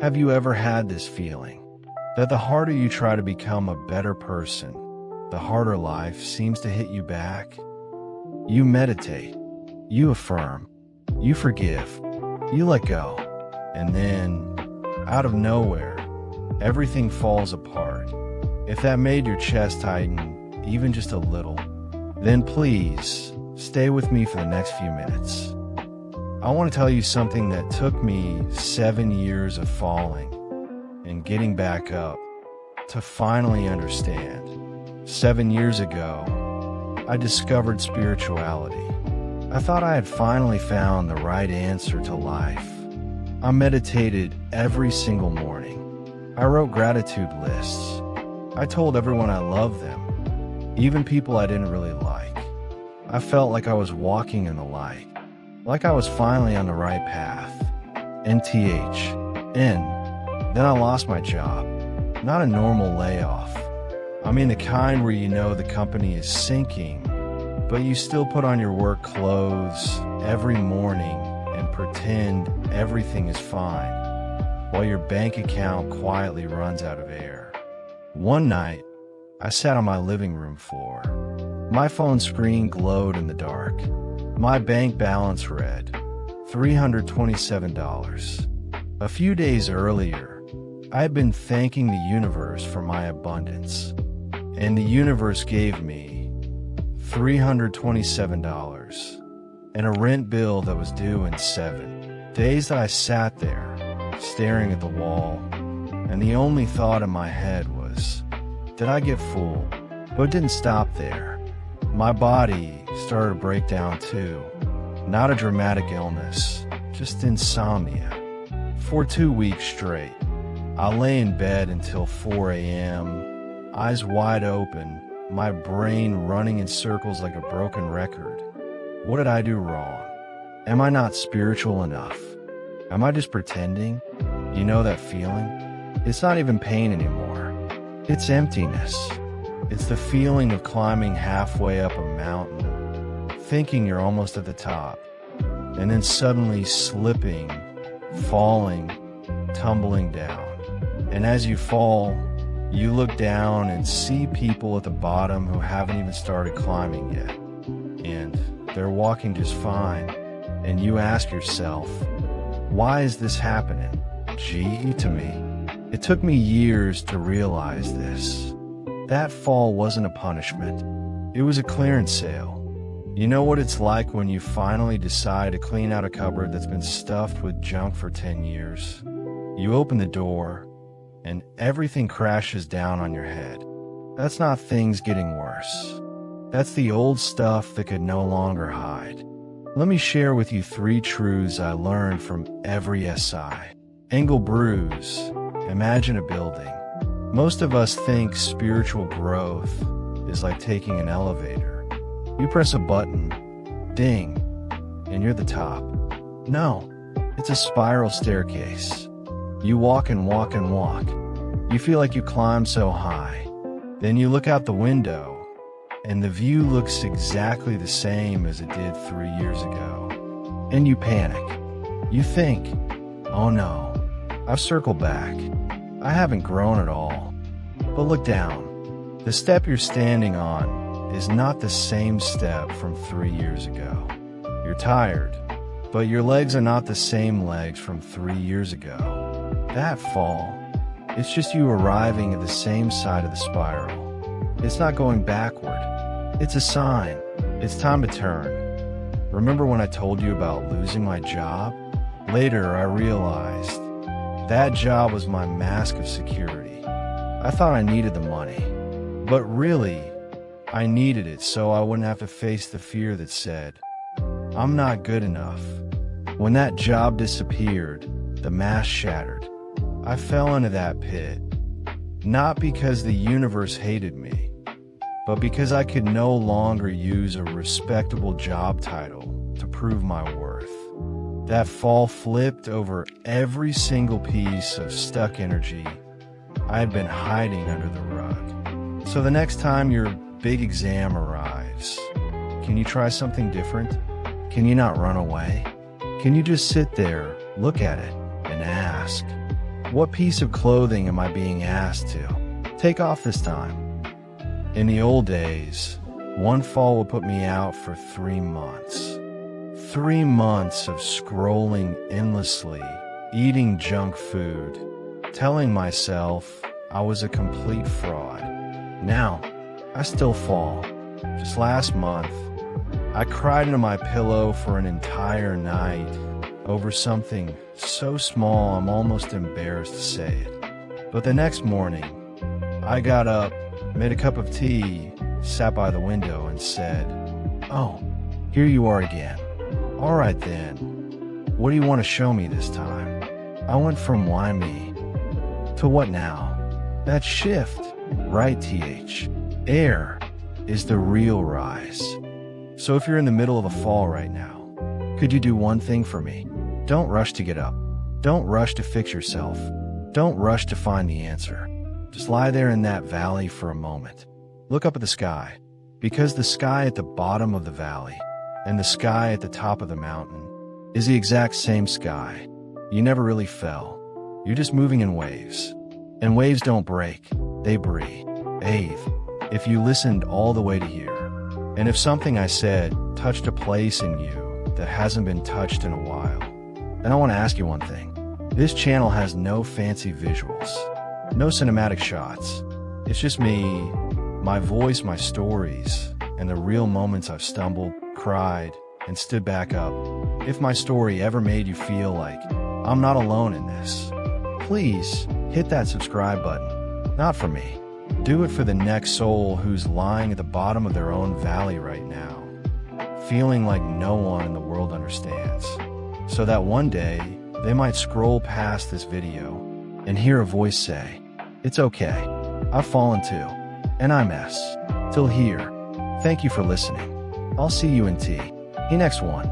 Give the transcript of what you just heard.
Have you ever had this feeling that the harder you try to become a better person, the harder life seems to hit you back? You meditate, you affirm, you forgive, you let go, and then, out of nowhere, everything falls apart. If that made your chest tighten even just a little, then please stay with me for the next few minutes. I want to tell you something that took me 7 years of falling and getting back up to finally understand. 7 years ago, I discovered spirituality. I thought I had finally found the right answer to life. I meditated every single morning. I wrote gratitude lists. I told everyone I loved them, even people I didn't really like. I felt like I was walking in the light, like I was finally on the right path. Then I lost my job. Not a normal layoff. I mean the kind where you know the company is sinking, but you still put on your work clothes every morning and pretend everything is fine, while your bank account quietly runs out of air. One night, I sat on my living room floor. My phone screen glowed in the dark. My bank balance read $327. A few days earlier, I had been thanking the universe for my abundance, and the universe gave me $327 and a rent bill that was due in 7 days. That I sat there, staring at the wall, and the only thought in my head was, did I get fooled? But it didn't stop there. My body started to break down too. Not a dramatic illness, just insomnia. For 2 weeks straight, I lay in bed until 4 a.m., eyes wide open, my brain running in circles like a broken record. What did I do wrong? Am I not spiritual enough? Am I just pretending? You know that feeling? It's not even pain anymore. It's emptiness. It's the feeling of climbing halfway up a mountain, thinking you're almost at the top, and then suddenly slipping, falling, tumbling down. And as you fall, you look down and see people at the bottom who haven't even started climbing yet, and they're walking just fine. And you ask yourself, why is this happening? Gee, to me. It took me years to realize this. That fall wasn't a punishment. It was a clearance sale. You know what it's like when you finally decide to clean out a cupboard that's been stuffed with junk for 10 years. You open the door, and everything crashes down on your head. That's not things getting worse. That's the old stuff that could no longer hide. Let me share with you 3 truths I learned from every SI. Angle bruise. Imagine a building. Most of us think spiritual growth is like taking an elevator. You press a button, ding, and you're the top. No, it's a spiral staircase. You walk and walk and walk. You feel like you climb so high. Then you look out the window, and the view looks exactly the same as it did 3 years ago. And you panic. You think, oh no, I've circled back. I haven't grown at all. But look down. The step you're standing on is not the same step from 3 years ago. You're tired, but your legs are not the same legs from 3 years ago. That fall, it's just you arriving at the same side of the spiral. It's not going backward. It's a sign. It's time to turn. Remember when I told you about losing my job? Later, I realized that job was my mask of security. I thought I needed the money, but really, I needed it so I wouldn't have to face the fear that said, I'm not good enough. When that job disappeared, the mask shattered. I fell into that pit, not because the universe hated me, but because I could no longer use a respectable job title to prove my worth. That fall flipped over every single piece of stuck energy I had been hiding under the rug. So the next time your big exam arrives, can you try something different? Can you not run away? Can you just sit there, look at it, and ask, What piece of clothing am I being asked to take off this time? In the old days, one fall would put me out for 3 months. 3 months of scrolling endlessly, eating junk food, telling myself I was a complete fraud. Now, I still fall. Just last month, I cried into my pillow for an entire night over something so small I'm almost embarrassed to say it. But the next morning, I got up, made a cup of tea, sat by the window and said, "Oh, here you are again. All right then. What do you want to show me this time?" I went from why me to what now? That shift, right, air is the real rise. So if you're in the middle of a fall right now, could you do one thing for me? Don't rush to get up. Don't rush to fix yourself. Don't rush to find the answer. Just lie there in that valley for a moment. Look up at the sky, because the sky at the bottom of the valley and the sky at the top of the mountain is the exact same sky. You never really fell. You're just moving in waves. And waves don't break, they breathe. If you listened all the way to here, and if something I said touched a place in you that hasn't been touched in a while, then I want to ask you one thing. This channel has no fancy visuals, no cinematic shots. It's just me, my voice, my stories, and the real moments I've stumbled, cried, and stood back up. If my story ever made you feel like I'm not alone in this, please hit that subscribe button. Not for me. Do it for the next soul who's lying at the bottom of their own valley right now, feeling like no one in the world understands. So that one day, they might scroll past this video and hear a voice say, "It's okay. I've fallen too. And I mess. Till here. Thank you for listening. I'll see you in the next one."